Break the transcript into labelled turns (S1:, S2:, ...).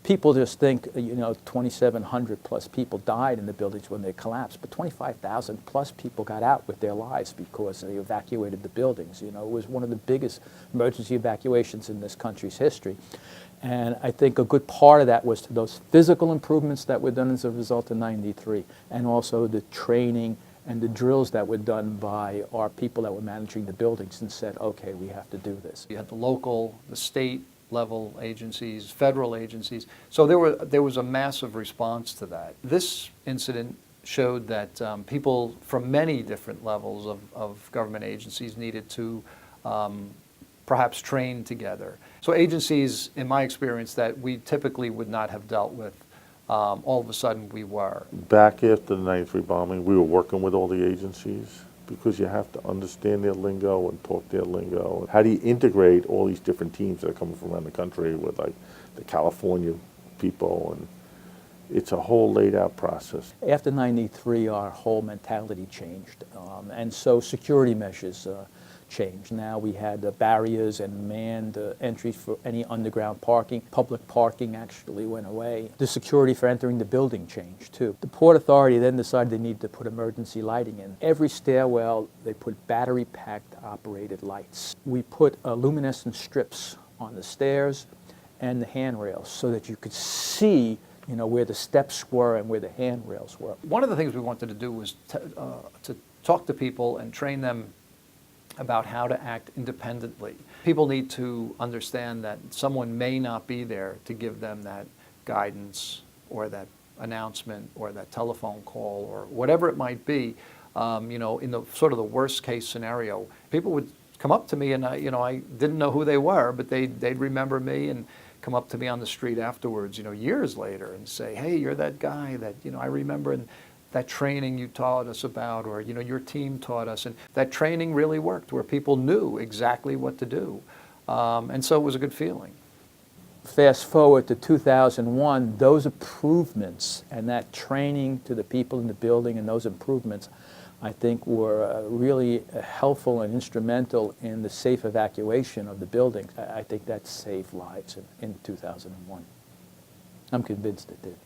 S1: People just think, 2,700 plus people died in the buildings when they collapsed, but 25,000 plus people got out with their lives because they evacuated the buildings. It was one of the biggest emergency evacuations in this country's history. And I think a good part of that was those physical improvements that were done as a result of '93, and also the training and the drills that were done by our people that were managing the buildings and said, okay, we have to do this.
S2: You had the local, the state level agencies, federal agencies. So there was a massive response to that. This incident showed that people from many different levels of government agencies needed to perhaps train together. So agencies, in my experience, that we typically would not have dealt with, all of a sudden we were.
S3: Back after the '93 bombing, we were working with all the agencies because you have to understand their lingo and talk their lingo. How do you integrate all these different teams that are coming from around the country with like the California people, and it's a whole laid out process.
S1: After '93, our whole mentality changed, and so security measures changed. Now we had barriers and manned entries for any underground parking. Public parking actually went away. The security for entering the building changed too. The Port Authority then decided they needed to put emergency lighting in. Every stairwell, they put battery-packed operated lights. We put luminescent strips on the stairs and the handrails so that you could see where the steps were and where the handrails were.
S2: One of the things we wanted to do was to talk to people and train them about how to act independently. People need to understand that someone may not be there to give them that guidance or that announcement or that telephone call or whatever it might be. In the sort of the worst case scenario, people would come up to me and I didn't know who they were, but they'd remember me and come up to me on the street afterwards, years later, and say, hey, you're that guy that, I remember, and that training you taught us about, or your team taught us, and that training really worked, where people knew exactly what to do, and so it was a good feeling.
S1: Fast forward to 2001, those improvements and that training to the people in the building and those improvements, I think, were really helpful and instrumental in the safe evacuation of the buildings. I think that saved lives in 2001. I'm convinced it did.